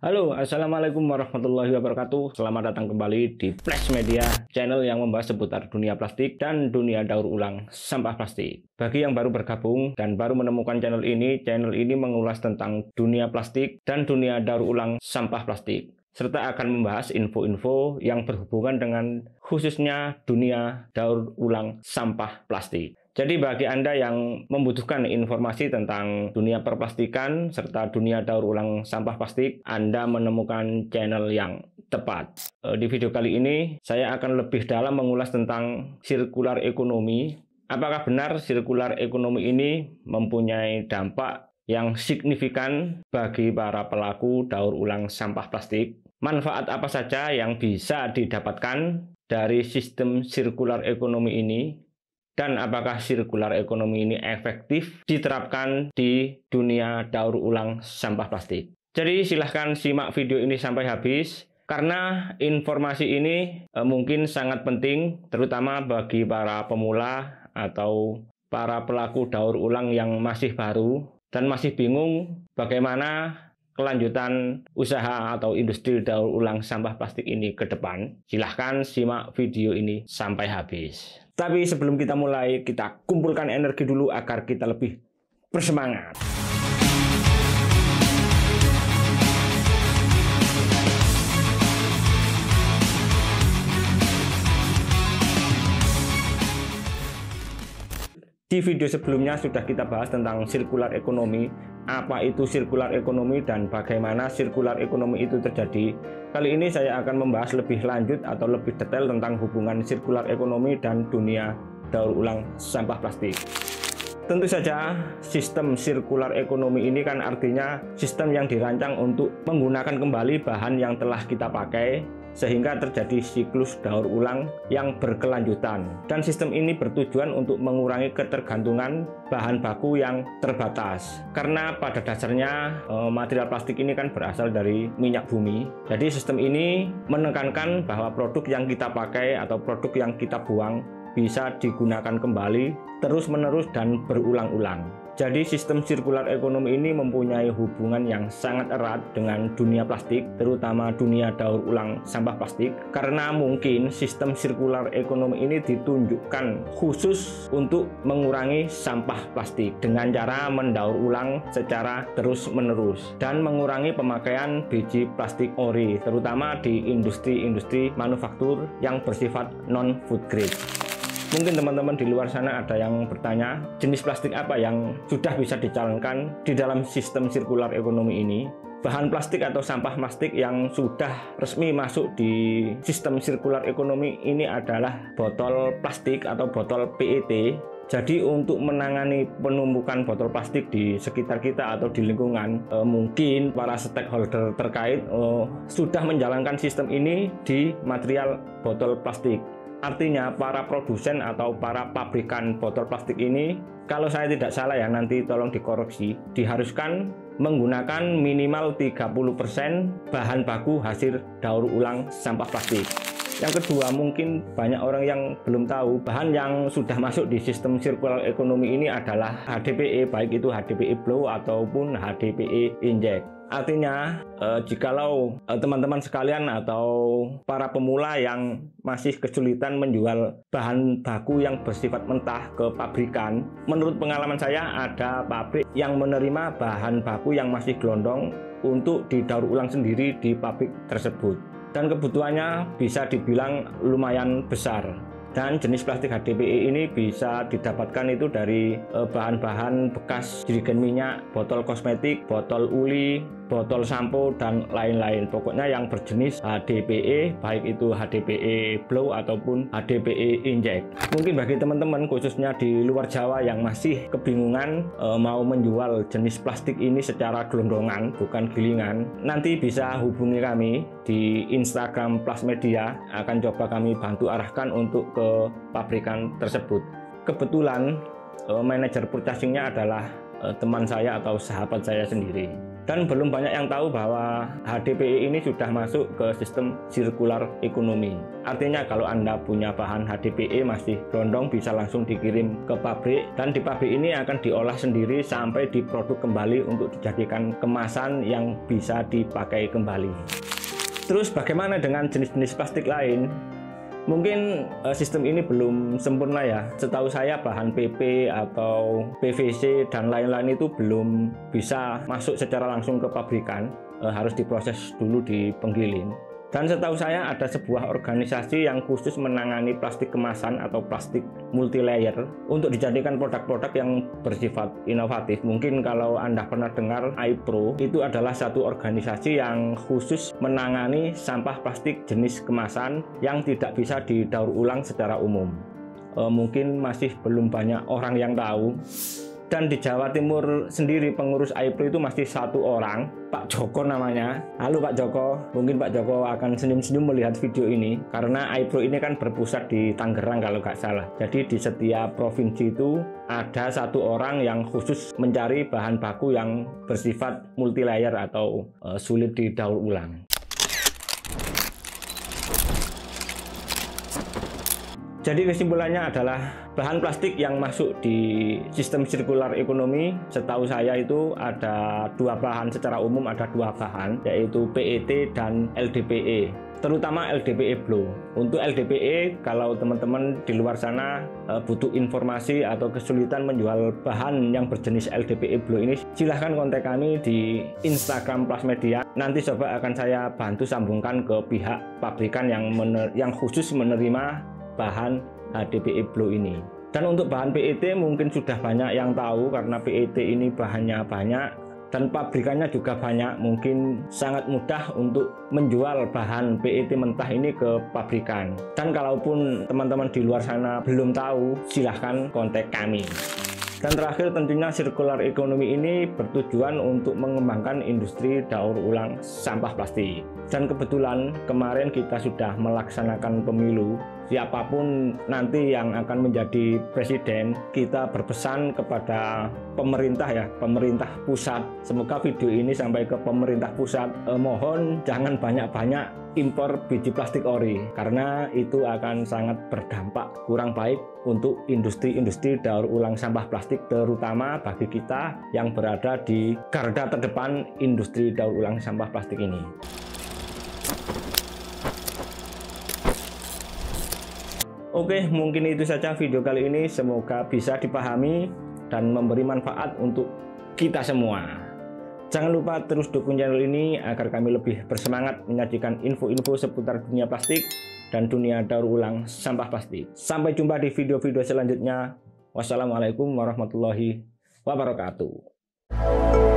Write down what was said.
Halo, Assalamualaikum warahmatullahi wabarakatuh. Selamat datang kembali di Flash Media, channel yang membahas seputar dunia plastik dan dunia daur ulang sampah plastik. Bagi yang baru bergabung dan baru menemukan channel ini mengulas tentang dunia plastik dan dunia daur ulang sampah plastik, serta akan membahas info-info yang berhubungan dengan khususnya dunia daur ulang sampah plastik. Jadi bagi Anda yang membutuhkan informasi tentang dunia perplastikan serta dunia daur ulang sampah plastik, Anda menemukan channel yang tepat. Di video kali ini, saya akan lebih dalam mengulas tentang sirkular ekonomi. Apakah benar sirkular ekonomi ini mempunyai dampak yang signifikan bagi para pelaku daur ulang sampah plastik? Manfaat apa saja yang bisa didapatkan dari sistem sirkular ekonomi ini? Dan apakah sirkular ekonomi ini efektif diterapkan di dunia daur ulang sampah plastik? Jadi silahkan simak video ini sampai habis, karena informasi ini mungkin sangat penting, terutama bagi para pemula atau para pelaku daur ulang yang masih baru dan masih bingung bagaimana kelanjutan usaha atau industri daur ulang sampah plastik ini ke depan. Silahkan simak video ini sampai habis. Tapi sebelum kita mulai, kita kumpulkan energi dulu agar kita lebih bersemangat. Di video sebelumnya sudah kita bahas tentang sirkular ekonomi, apa itu sirkular ekonomi dan bagaimana sirkular ekonomi itu terjadi. Kali ini saya akan membahas lebih lanjut atau lebih detail tentang hubungan sirkular ekonomi dan dunia daur ulang sampah plastik. Tentu saja sistem sirkular ekonomi ini kan artinya sistem yang dirancang untuk menggunakan kembali bahan yang telah kita pakai, sehingga terjadi siklus daur ulang yang berkelanjutan. Dan sistem ini bertujuan untuk mengurangi ketergantungan bahan baku yang terbatas. Karena pada dasarnya material plastik ini kan berasal dari minyak bumi. Jadi sistem ini menekankan bahwa produk yang kita pakai atau produk yang kita buang bisa digunakan kembali terus-menerus dan berulang-ulang. Jadi sistem sirkular ekonomi ini mempunyai hubungan yang sangat erat dengan dunia plastik, terutama dunia daur ulang sampah plastik, karena mungkin sistem sirkular ekonomi ini ditunjukkan khusus untuk mengurangi sampah plastik dengan cara mendaur ulang secara terus-menerus dan mengurangi pemakaian biji plastik ori, terutama di industri-industri manufaktur yang bersifat non-food grade. Mungkin teman-teman di luar sana ada yang bertanya, jenis plastik apa yang sudah bisa dicalonkan di dalam sistem sirkular ekonomi ini? Bahan plastik atau sampah plastik yang sudah resmi masuk di sistem sirkular ekonomi ini adalah botol plastik atau botol PET. Jadi untuk menangani penumpukan botol plastik di sekitar kita atau di lingkungan, mungkin para stakeholder terkait sudah menjalankan sistem ini di material botol plastik. Artinya para produsen atau para pabrikan botol plastik ini, kalau saya tidak salah ya, nanti tolong dikoreksi, diharuskan menggunakan minimal 30% bahan baku hasil daur ulang sampah plastik. Yang kedua, mungkin banyak orang yang belum tahu bahan yang sudah masuk di sistem sirkular ekonomi ini adalah HDPE, baik itu HDPE blow ataupun HDPE inject. Artinya jikalau teman-teman sekalian atau para pemula yang masih kesulitan menjual bahan baku yang bersifat mentah ke pabrikan, menurut pengalaman saya ada pabrik yang menerima bahan baku yang masih gelondong untuk didaur ulang sendiri di pabrik tersebut, dan kebutuhannya bisa dibilang lumayan besar. Dan jenis plastik HDPE ini bisa didapatkan itu dari bahan-bahan bekas jerigen minyak, botol kosmetik, botol uli, botol sampo, dan lain-lain. Pokoknya yang berjenis HDPE, baik itu HDPE blow ataupun HDPE inject. Mungkin bagi teman-teman khususnya di luar Jawa yang masih kebingungan mau menjual jenis plastik ini secara gelondongan, bukan gilingan, nanti bisa hubungi kami di Instagram Flash Media. Akan coba kami bantu arahkan untuk ke pabrikan tersebut. Kebetulan manajer purchasingnya adalah teman saya atau sahabat saya sendiri. Dan belum banyak yang tahu bahwa HDPE ini sudah masuk ke sistem sirkular ekonomi. Artinya kalau Anda punya bahan HDPE masih rondong bisa langsung dikirim ke pabrik, dan di pabrik ini akan diolah sendiri sampai diproduk kembali untuk dijadikan kemasan yang bisa dipakai kembali. Terus bagaimana dengan jenis-jenis plastik lain? Mungkin sistem ini belum sempurna ya. Setahu saya bahan PP atau PVC dan lain-lain itu belum bisa masuk secara langsung ke pabrikan, harus diproses dulu di penggiling. Dan setahu saya ada sebuah organisasi yang khusus menangani plastik kemasan atau plastik multilayer untuk dijadikan produk-produk yang bersifat inovatif. Mungkin kalau Anda pernah dengar iPro, itu adalah satu organisasi yang khusus menangani sampah plastik jenis kemasan yang tidak bisa didaur ulang secara umum. Mungkin masih belum banyak orang yang tahu. Dan di Jawa Timur sendiri pengurus iPro itu masih satu orang, Pak Joko namanya. Halo Pak Joko, mungkin Pak Joko akan senyum-senyum melihat video ini, karena iPro ini kan berpusat di Tangerang kalau nggak salah. Jadi di setiap provinsi itu ada satu orang yang khusus mencari bahan baku yang bersifat multilayer atau sulit didaur ulang. Jadi kesimpulannya adalah bahan plastik yang masuk di sistem sirkular ekonomi, setahu saya itu ada dua bahan, secara umum ada dua bahan, yaitu PET dan LDPE, terutama LDPE Blue. Untuk LDPE, kalau teman-teman di luar sana butuh informasi atau kesulitan menjual bahan yang berjenis LDPE Blue ini, silahkan kontak kami di Instagram Plus Media. Nanti coba akan saya bantu sambungkan ke pihak pabrikan yang khusus menerima bahan HDPE Blue ini. Dan untuk bahan PET mungkin sudah banyak yang tahu, karena PET ini bahannya banyak dan pabrikannya juga banyak. Mungkin sangat mudah untuk menjual bahan PET mentah ini ke pabrikan. Dan kalaupun teman-teman di luar sana belum tahu, silahkan kontak kami. Dan terakhir, tentunya sirkular ekonomi ini bertujuan untuk mengembangkan industri daur ulang sampah plastik. Dan kebetulan kemarin kita sudah melaksanakan pemilu. Siapapun nanti yang akan menjadi presiden, kita berpesan kepada pemerintah ya, pemerintah pusat. Semoga video ini sampai ke pemerintah pusat. Mohon jangan banyak-banyak impor biji plastik ori, karena itu akan sangat berdampak kurang baik untuk industri-industri daur ulang sampah plastik, terutama bagi kita yang berada di garda terdepan industri daur ulang sampah plastik ini. Oke, mungkin itu saja video kali ini. Semoga bisa dipahami dan memberi manfaat untuk kita semua. Jangan lupa terus dukung channel ini agar kami lebih bersemangat menyajikan info-info seputar dunia plastik dan dunia daur ulang sampah plastik. Sampai jumpa di video-video selanjutnya. Wassalamualaikum warahmatullahi wabarakatuh.